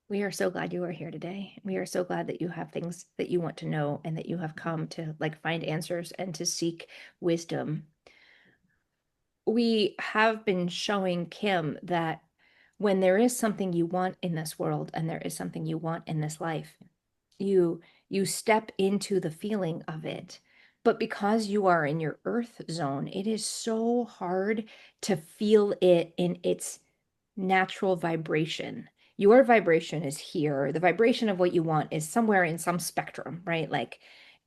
We are so glad you are here today. We are so glad that you have things that you want to know and that you have come to find answers and to seek wisdom. We have been showing Kim that when there is something you want in this world and there is something you want in this life, you you step into the feeling of it. But because you are in your earth zone, it is so hard to feel it in its natural vibration. Your vibration is here. The vibration of what you want is somewhere in some spectrum, right? Like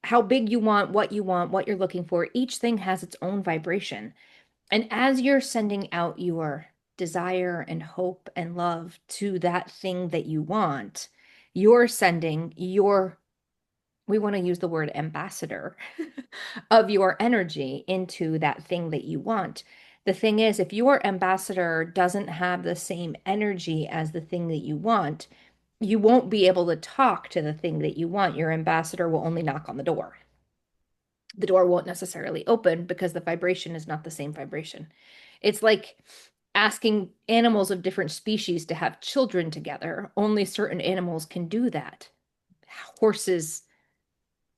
how big you want, what you're looking for. Each thing has its own vibration. And as you're sending out your desire and hope and love to that thing that you want, you're sending your, we want to use the word ambassador of your energy into that thing that you want. The thing is, if your ambassador doesn't have the same energy as the thing that you want, you won't be able to talk to the thing that you want. Your ambassador will only knock on the door. The door won't necessarily open because the vibration is not the same vibration. It's like asking animals of different species to have children together. Only certain animals can do that. Horses,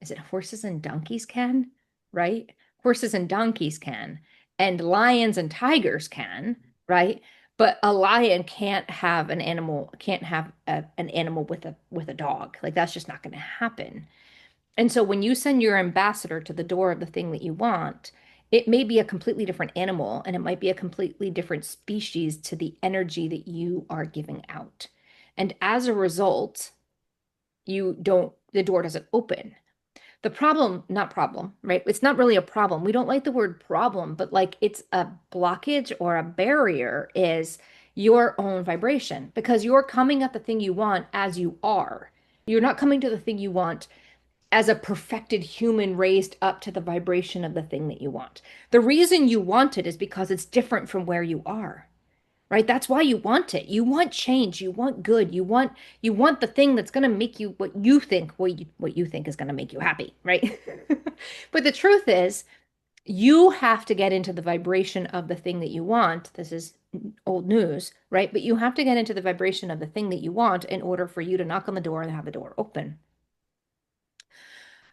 is it horses and donkeys can, right? Horses and donkeys can, and lions and tigers can, right? But a lion can't have an animal, can't have an animal with a dog. Like that's just not going to happen. And so when you send your ambassador to the door of the thing that you want, it may be a completely different animal and it might be a completely different species to the energy that you are giving out. And as a result, the door doesn't open. The problem, not problem, right? It's not really a problem. We don't like the word problem, but like it's a blockage or a barrier is your own vibration because you're coming at the thing you want as you are. You're not coming to the thing you want as a perfected human raised up to the vibration of the thing that you want. The reason you want it is because it's different from where you are, right? That's why you want it. You want change. You want good. You want the thing that's going to make you what you think is going to make you happy, right? But the truth is, you have to get into the vibration of the thing that you want. This is old news, right? But you have to get into the vibration of the thing that you want in order for you to knock on the door and have the door open.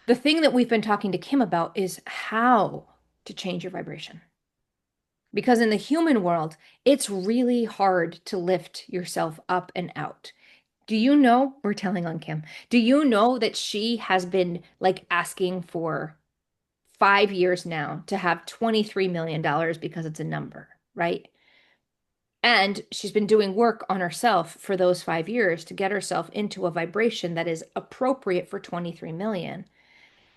The thing that we've been talking to Kim about is how to change your vibration. Because in the human world, it's really hard to lift yourself up and out. Do you know, we're telling on Kim, do you know that she has been like asking for 5 years now to have $23 million because it's a number, right? And she's been doing work on herself for those 5 years to get herself into a vibration that is appropriate for 23 million.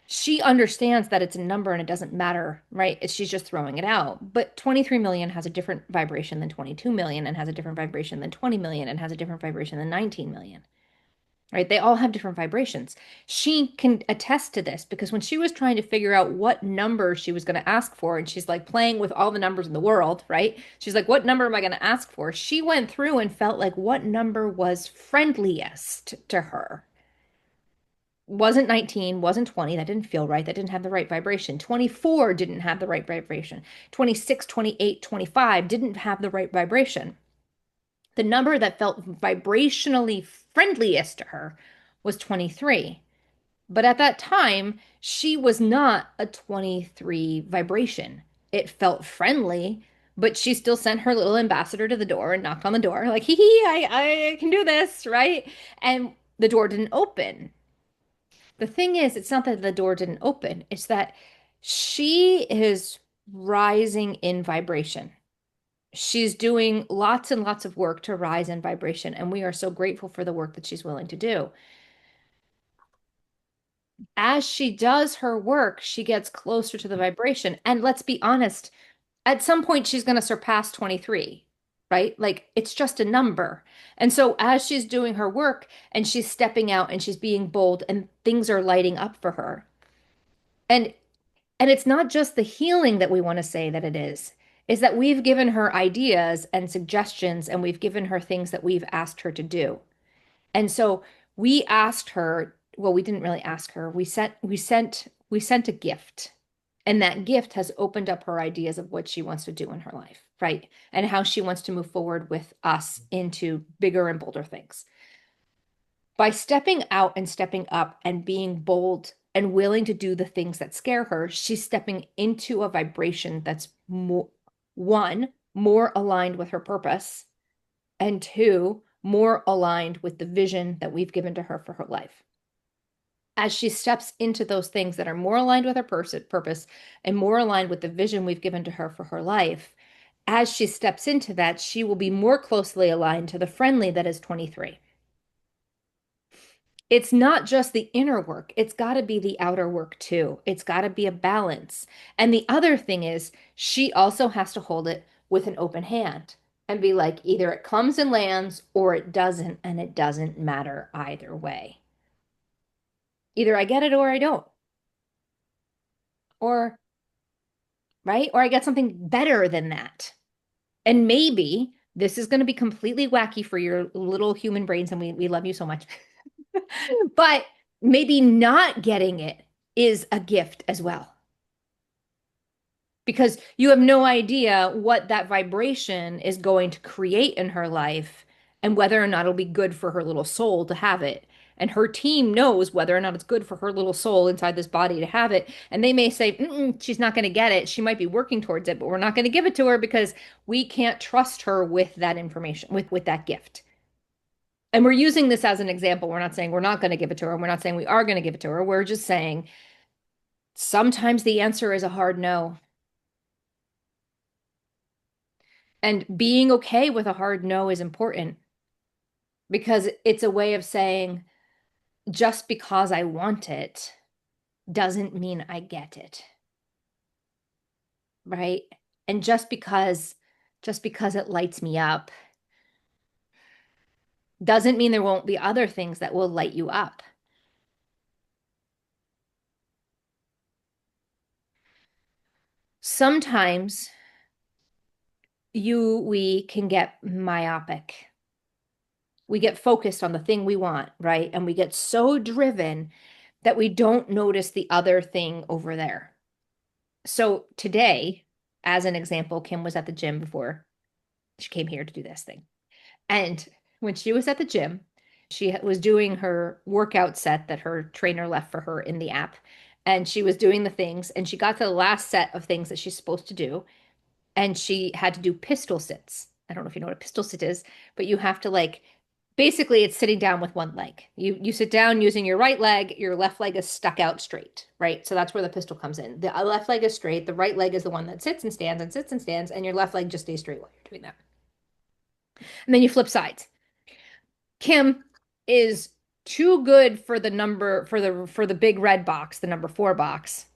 She understands that it's a number and it doesn't matter, right? She's just throwing it out. But 23 million has a different vibration than 22 million and has a different vibration than 20 million and has a different vibration than 19 million, right? They all have different vibrations. She can attest to this because when she was trying to figure out what number she was going to ask for, and she's like playing with all the numbers in the world, right? She's like, what number am I going to ask for? She went through and felt like what number was friendliest to her. Wasn't 19, wasn't 20. That didn't feel right. That didn't have the right vibration. 24 didn't have the right vibration. 26, 28, 25 didn't have the right vibration. The number that felt vibrationally friendliest to her was 23. But at that time, she was not a 23 vibration. It felt friendly, but she still sent her little ambassador to the door and knocked on the door, like, hee hee, I can do this, right? And the door didn't open. The thing is, it's not that the door didn't open, it's that she is rising in vibration. She's doing lots and lots of work to rise in vibration, and we are so grateful for the work that she's willing to do. As she does her work, she gets closer to the vibration. And let's be honest, at some point, she's going to surpass 23, right? Like it's just a number. And so as she's doing her work and she's stepping out and she's being bold and things are lighting up for her. And And it's not just the healing that we want to say that it is that we've given her ideas and suggestions and we've given her things that we've asked her to do. And so we asked her, well, we didn't really ask her. We sent a gift. And that gift has opened up her ideas of what she wants to do in her life, right? And how she wants to move forward with us into bigger and bolder things. By stepping out and stepping up and being bold and willing to do the things that scare her, she's stepping into a vibration that's more, one, more aligned with her purpose, and two, more aligned with the vision that we've given to her for her life. As she steps into those things that are more aligned with her purpose and more aligned with the vision we've given to her for her life, as she steps into that, she will be more closely aligned to the friendly that is 23. It's not just the inner work, it's got to be the outer work too. It's got to be a balance. And the other thing is, she also has to hold it with an open hand and be like, either it comes and lands or it doesn't, and it doesn't matter either way. Either I get it or I don't. Or, right? Or I get something better than that. And maybe this is going to be completely wacky for your little human brains, and we love you so much. But maybe not getting it is a gift as well, because you have no idea what that vibration is going to create in her life and whether or not it'll be good for her little soul to have it. And her team knows whether or not it's good for her little soul inside this body to have it. And they may say, she's not going to get it. She might be working towards it, but we're not going to give it to her because we can't trust her with that information, with that gift. And we're using this as an example. We're not saying we're not going to give it to her. We're not saying we are going to give it to her. We're just saying sometimes the answer is a hard no. And being okay with a hard no is important because it's a way of saying, just because I want it doesn't mean I get it. Right? And just because it lights me up doesn't mean there won't be other things that will light you up. Sometimes we can get myopic. We get focused on the thing we want, right? And we get so driven that we don't notice the other thing over there. So today, as an example, Kim was at the gym before she came here to do this thing. And when she was at the gym, she was doing her workout set that her trainer left for her in the app. And she was doing the things, and she got to the last set of things that she's supposed to do. And she had to do pistol sits. I don't know if you know what a pistol sit is, but you have to like basically it's sitting down with one leg. You sit down using your right leg, your left leg is stuck out straight, right? So that's where the pistol comes in. The left leg is straight, the right leg is the one that sits and stands and sits and stands, and your left leg just stays straight while you're doing that. And then you flip sides. Kim is too good for the number for the big red box, the number 4 box,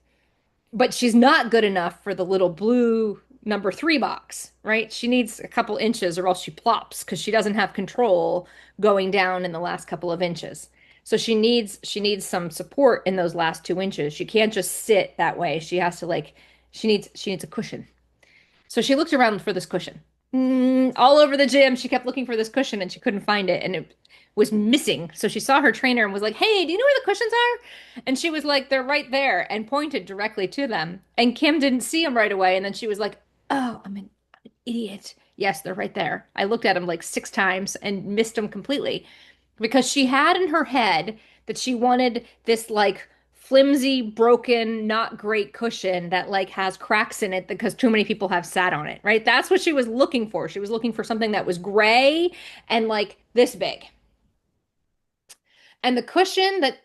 but she's not good enough for the little blue number 3 box, right? She needs a couple inches or else she plops because she doesn't have control going down in the last couple of inches. So she needs some support in those last 2 inches. She can't just sit that way. She has to like she needs a cushion. So she looked around for this cushion. All over the gym, she kept looking for this cushion and she couldn't find it and it was missing. So she saw her trainer and was like, "Hey, do you know where the cushions are?" And she was like, "They're right there," and pointed directly to them. And Kim didn't see them right away. And then she was like, "Oh, I'm an idiot. Yes, they're right there." I looked at them like 6 times and missed them completely because she had in her head that she wanted this like flimsy, broken, not great cushion that like has cracks in it because too many people have sat on it, right? That's what she was looking for. She was looking for something that was gray and like this big. And the cushion that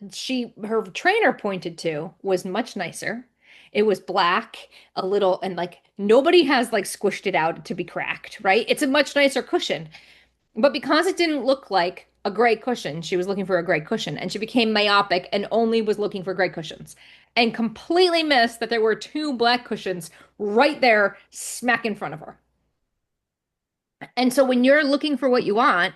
her trainer pointed to was much nicer. It was black, a little, and like nobody has like squished it out to be cracked, right? It's a much nicer cushion. But because it didn't look like a gray cushion, she was looking for a gray cushion and she became myopic and only was looking for gray cushions and completely missed that there were 2 black cushions right there smack in front of her. And so when you're looking for what you want,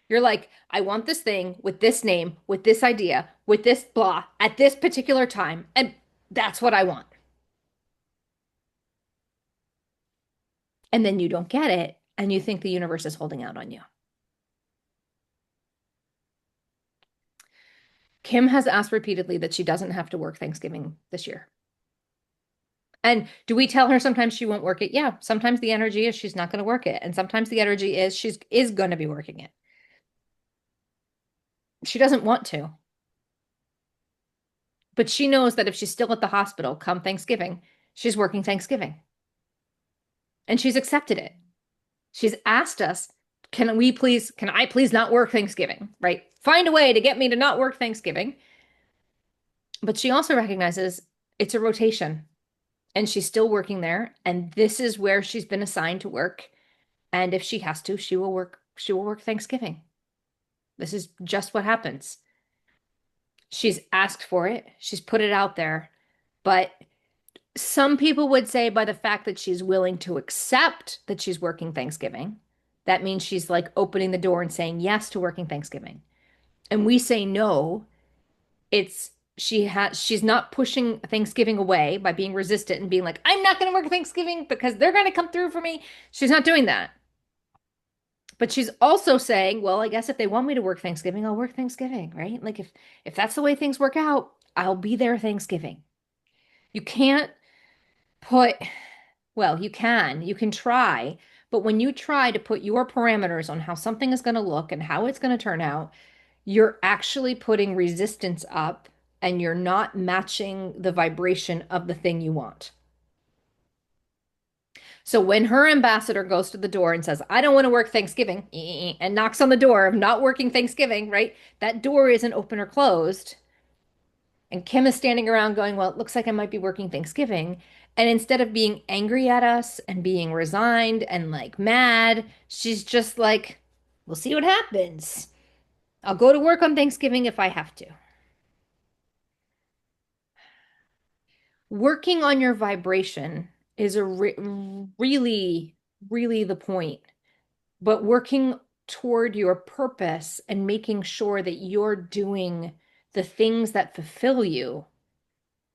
you're like, I want this thing with this name, with this idea, with this blah at this particular time. And that's what I want. And then you don't get it and you think the universe is holding out on you. Kim has asked repeatedly that she doesn't have to work Thanksgiving this year. And do we tell her sometimes she won't work it? Yeah, sometimes the energy is she's not going to work it, and sometimes the energy is she's going to be working it. She doesn't want to, but she knows that if she's still at the hospital come Thanksgiving, she's working Thanksgiving. And she's accepted it. She's asked us, can I please not work Thanksgiving, right? Find a way to get me to not work Thanksgiving. But she also recognizes it's a rotation and she's still working there. And this is where she's been assigned to work. And if she has to, she will work Thanksgiving. This is just what happens. She's asked for it. She's put it out there. But some people would say by the fact that she's willing to accept that she's working Thanksgiving, that means she's like opening the door and saying yes to working Thanksgiving. And we say no, it's she's not pushing Thanksgiving away by being resistant and being like, I'm not going to work Thanksgiving because they're going to come through for me. She's not doing that. But she's also saying, well, I guess if they want me to work Thanksgiving, I'll work Thanksgiving, right? Like if that's the way things work out, I'll be there Thanksgiving. You can't put, well, you can try, but when you try to put your parameters on how something is going to look and how it's going to turn out, you're actually putting resistance up and you're not matching the vibration of the thing you want. So when her ambassador goes to the door and says, I don't want to work Thanksgiving, and knocks on the door of not working Thanksgiving, right? That door isn't open or closed. And Kim is standing around going, well, it looks like I might be working Thanksgiving. And instead of being angry at us and being resigned and like mad, she's just like, we'll see what happens. I'll go to work on Thanksgiving if I have to. Working on your vibration is really, really the point. But working toward your purpose and making sure that you're doing the things that fulfill you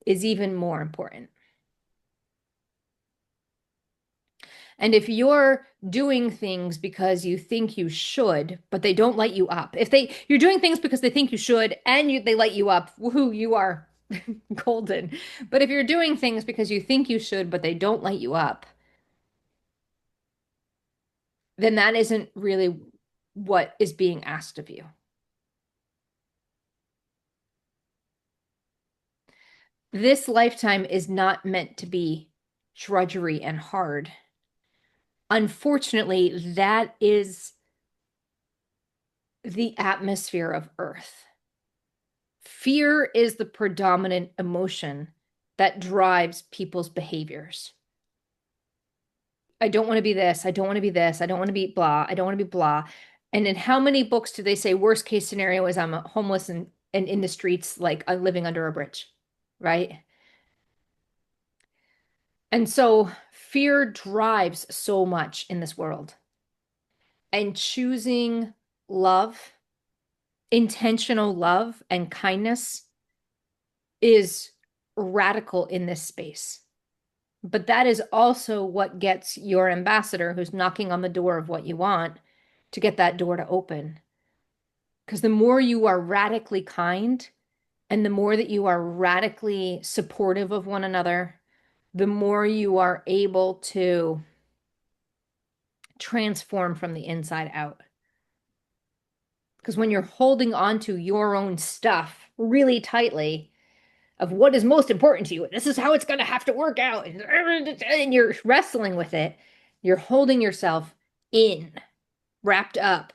is even more important. And if you're doing things because you think you should, but they don't light you up, if you're doing things because they think you should and they light you up, woohoo, you are golden. But if you're doing things because you think you should, but they don't light you up, then that isn't really what is being asked of you. This lifetime is not meant to be drudgery and hard. Unfortunately, that is the atmosphere of Earth. Fear is the predominant emotion that drives people's behaviors. I don't want to be this. I don't want to be this. I don't want to be blah. I don't want to be blah. And in how many books do they say worst case scenario is I'm homeless and in the streets, like I'm living under a bridge, right? And so fear drives so much in this world. And choosing love, intentional love and kindness is radical in this space. But that is also what gets your ambassador who's knocking on the door of what you want to get that door to open. Because the more you are radically kind and the more that you are radically supportive of one another, the more you are able to transform from the inside out. Because when you're holding on to your own stuff really tightly of what is most important to you, this is how it's going to have to work out, and you're wrestling with it, you're holding yourself in, wrapped up.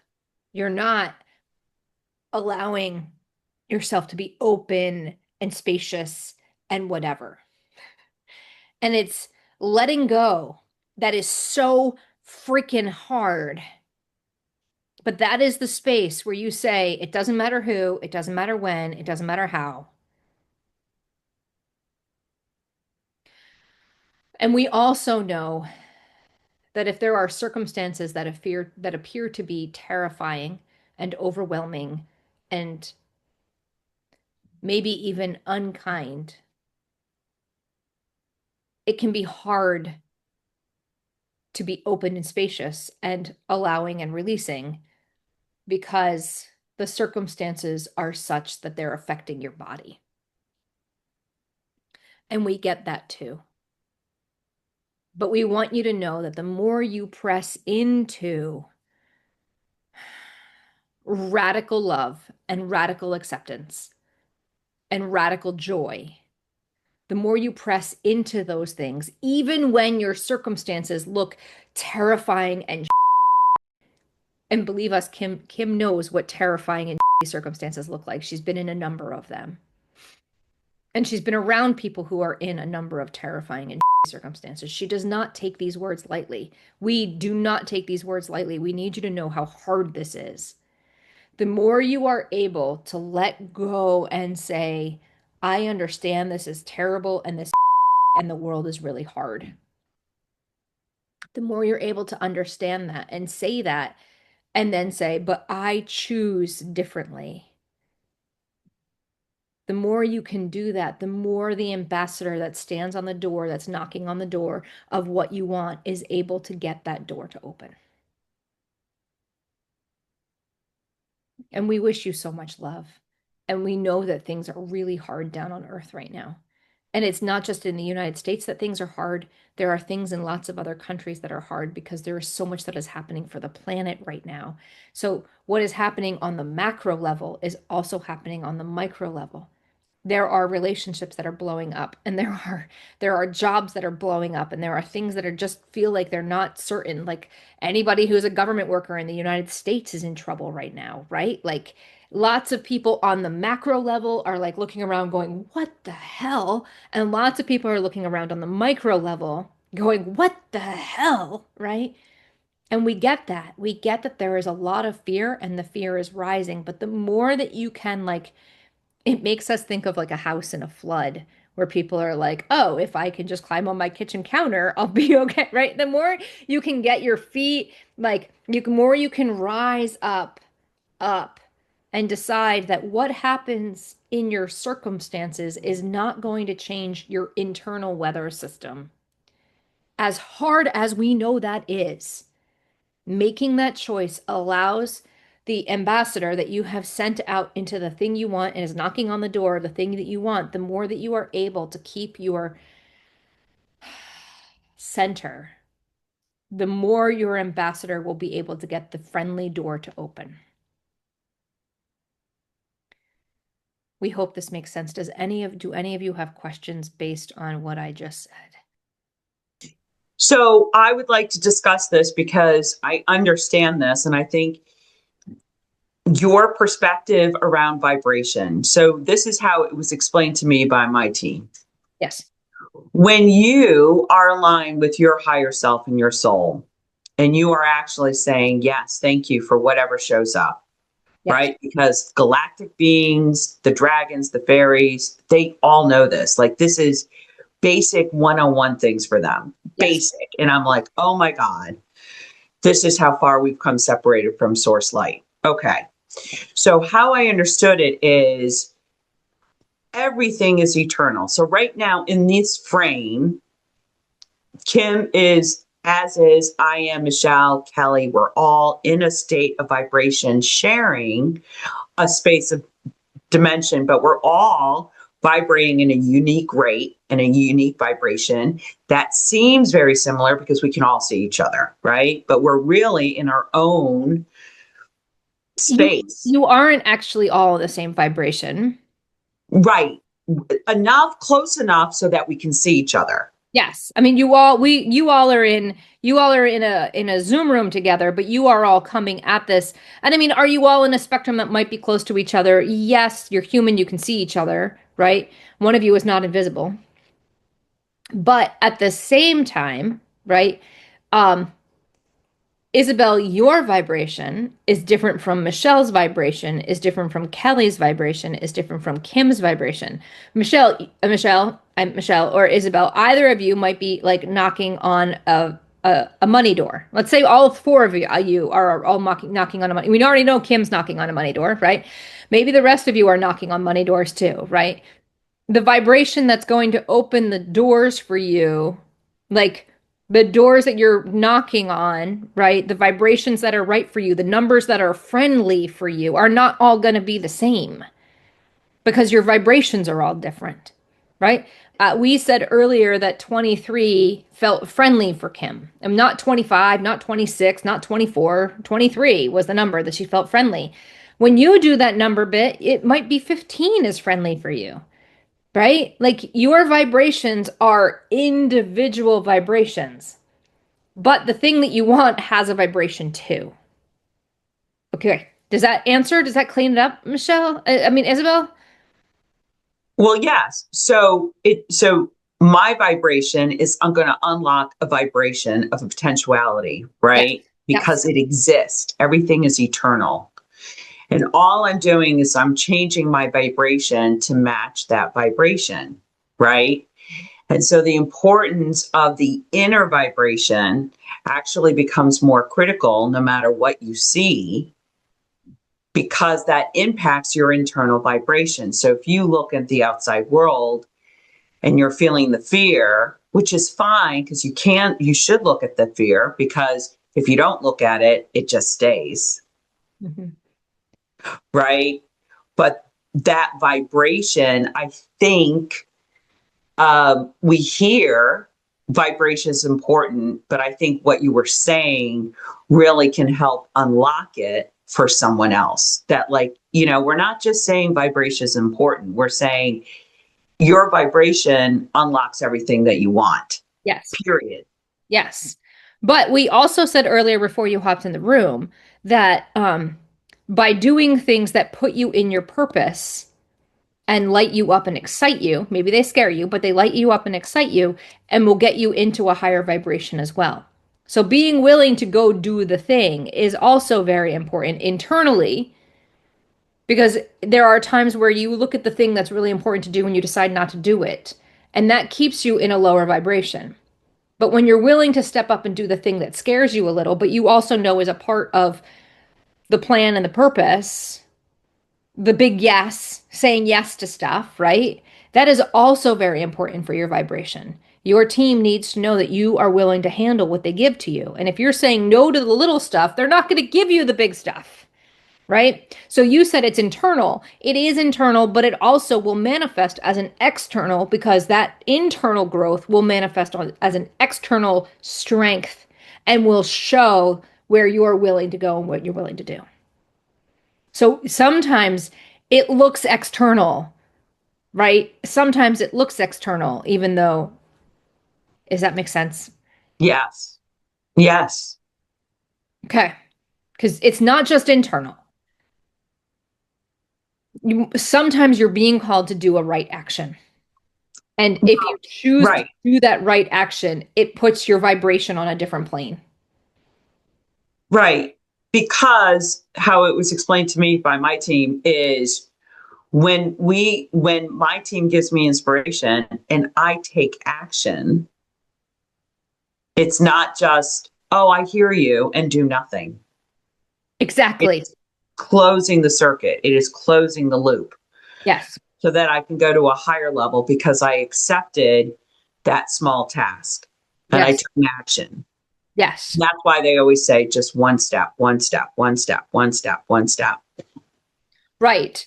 You're not allowing yourself to be open and spacious and whatever. And it's letting go that is so freaking hard. But that is the space where you say, it doesn't matter who, it doesn't matter when, it doesn't matter how. And we also know that if there are circumstances that appear to be terrifying and overwhelming and maybe even unkind, it can be hard to be open and spacious and allowing and releasing because the circumstances are such that they're affecting your body. And we get that too. But we want you to know that the more you press into radical love and radical acceptance and radical joy, the more you press into those things, even when your circumstances look terrifying and believe us, Kim knows what terrifying and circumstances look like. She's been in a number of them. And she's been around people who are in a number of terrifying and circumstances. She does not take these words lightly. We do not take these words lightly. We need you to know how hard this is. The more you are able to let go and say, I understand this is terrible and this and the world is really hard. The more you're able to understand that and say that, and then say, but I choose differently. The more you can do that, the more the ambassador that stands on the door, that's knocking on the door of what you want, is able to get that door to open. And we wish you so much love. And we know that things are really hard down on earth right now. And it's not just in the United States that things are hard. There are things in lots of other countries that are hard because there is so much that is happening for the planet right now. So what is happening on the macro level is also happening on the micro level. There are relationships that are blowing up, and there are jobs that are blowing up, and there are things that are just feel like they're not certain. Like anybody who's a government worker in the United States is in trouble right now, right? Like lots of people on the macro level are like looking around going, what the hell? And lots of people are looking around on the micro level going, what the hell? Right? And we get that. We get that there is a lot of fear and the fear is rising. But the more that you can like, it makes us think of like a house in a flood where people are like, oh, if I can just climb on my kitchen counter, I'll be okay, right? The more you can get your feet, like more you can rise up and decide that what happens in your circumstances is not going to change your internal weather system. As hard as we know that is, making that choice allows the ambassador that you have sent out into the thing you want and is knocking on the door of the thing that you want, the more that you are able to keep your center, the more your ambassador will be able to get the friendly door to open. We hope this makes sense. Do any of you have questions based on what I just said? So I would like to discuss this because I understand this, and I think your perspective around vibration. So this is how it was explained to me by my team. Yes. When you are aligned with your higher self and your soul, and you are actually saying, yes, thank you for whatever shows up, Yes. right? Because galactic beings, the dragons, the fairies, they all know this. Like this is basic 101 things for them. Yes. Basic. And I'm like, oh my God, this is how far we've come separated from source light. Okay. So how I understood it is everything is eternal. So right now in this frame, Kim is, as is, I am Michelle, Kelly, we're all in a state of vibration, sharing a space of dimension, but we're all vibrating in a unique rate and a unique vibration that seems very similar because we can all see each other, right? But we're really in our own space. You aren't actually all the same vibration. Right. Enough, close enough so that we can see each other. Yes. I mean, you all are in a Zoom room together, but you are all coming at this. And I mean, are you all in a spectrum that might be close to each other? Yes, you're human, you can see each other, right? One of you is not invisible. But at the same time, right? Isabelle, your vibration is different from Michelle's vibration, is different from Kelly's vibration, is different from Kim's vibration. Michelle, or Isabelle, either of you might be like knocking on a money door. Let's say all four of you are all knocking on a money. We already know Kim's knocking on a money door, right? Maybe the rest of you are knocking on money doors too, right? The vibration that's going to open the doors for you, like the doors that you're knocking on, right? The vibrations that are right for you, the numbers that are friendly for you are not all going to be the same because your vibrations are all different, right? We said earlier that 23 felt friendly for Kim. Not 25, not 26, not 24. 23 was the number that she felt friendly. When you do that number bit, it might be 15 is friendly for you, right? Like your vibrations are individual vibrations, but the thing that you want has a vibration too. Okay. Does that answer? Does that clean it up, Michelle? I mean, Isabel? Well, yes. So my vibration is I'm going to unlock a vibration of a potentiality, Yes. right? Yes. Because it exists. Everything is eternal. And all I'm doing is I'm changing my vibration to match that vibration, right? And so the importance of the inner vibration actually becomes more critical no matter what you see, because that impacts your internal vibration. So if you look at the outside world and you're feeling the fear, which is fine because you should look at the fear, because if you don't look at it, it just stays, Mhm. right? But that vibration, I think we hear vibration is important, but I think what you were saying really can help unlock it for someone else. That, like, we're not just saying vibration is important, we're saying your vibration unlocks everything that you want, Yes. period. Yes. But we also said earlier before you hopped in the room that by doing things that put you in your purpose and light you up and excite you, maybe they scare you, but they light you up and excite you and will get you into a higher vibration as well. So being willing to go do the thing is also very important internally, because there are times where you look at the thing that's really important to do and you decide not to do it. And that keeps you in a lower vibration. But when you're willing to step up and do the thing that scares you a little, but you also know is a part of the plan and the purpose, the big yes, saying yes to stuff, right? That is also very important for your vibration. Your team needs to know that you are willing to handle what they give to you. And if you're saying no to the little stuff, they're not going to give you the big stuff, right? So you said it's internal. It is internal, but it also will manifest as an external, because that internal growth will manifest as an external strength and will show where you're willing to go and what you're willing to do. So sometimes it looks external, right? Sometimes it looks external, even though, does that make sense? Yes. Yes. Okay. Because it's not just internal. Sometimes you're being called to do a right action. And if you choose to Right. do that right action, it puts your vibration on a different plane. Right. Because how it was explained to me by my team is when my team gives me inspiration and I take action, it's not just, oh, I hear you and do nothing. Exactly. It's closing the circuit. It is closing the loop Yes. so that I can go to a higher level because I accepted that small task and I Yes. took an action. Yes. That's why they always say just one step, one step, one step, one step, one step. Right.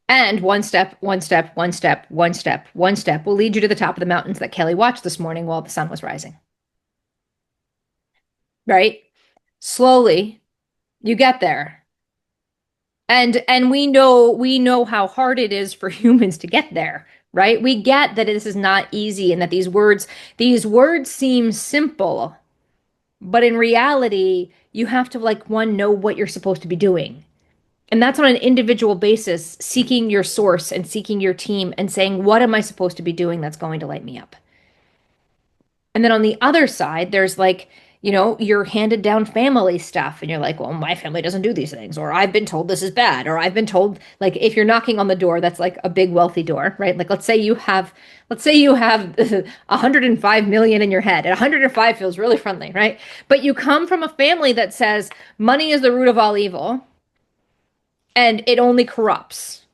And one step, one step, one step, one step, one step will lead you to the top of the mountains that Kelly watched this morning while the sun was rising. Right? Slowly, you get there. And we know how hard it is for humans to get there, right? We get that this is not easy and that these words seem simple, but in reality, you have to, like, one, know what you're supposed to be doing. And that's on an individual basis, seeking your source and seeking your team and saying, what am I supposed to be doing that's going to light me up? And then on the other side, there's, like, your handed down family stuff. And you're like, well, my family doesn't do these things. Or I've been told this is bad. Or I've been told, like, if you're knocking on the door, that's like a big wealthy door, right? Like, let's say you have 105 million in your head, and 105 feels really friendly, right? But you come from a family that says money is the root of all evil and it only corrupts.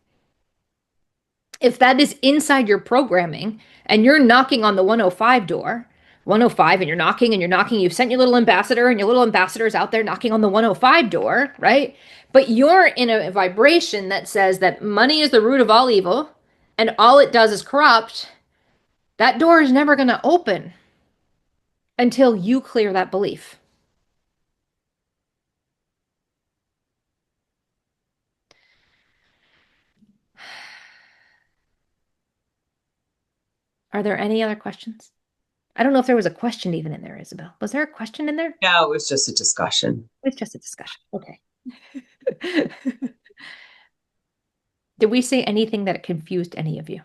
If that is inside your programming and you're knocking on the 105 door, 105, and you're knocking, you've sent your little ambassador, and your little ambassador is out there knocking on the 105 door, right? But you're in a vibration that says that money is the root of all evil and all it does is corrupt. That door is never going to open until you clear that belief. Are there any other questions? I don't know if there was a question even in there, Isabel. Was there a question in there? No, it was just a discussion. It's just a discussion. Okay. Did we say anything that confused any of you?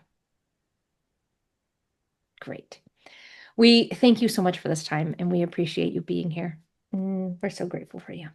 Great. We thank you so much for this time and we appreciate you being here. We're so grateful for you.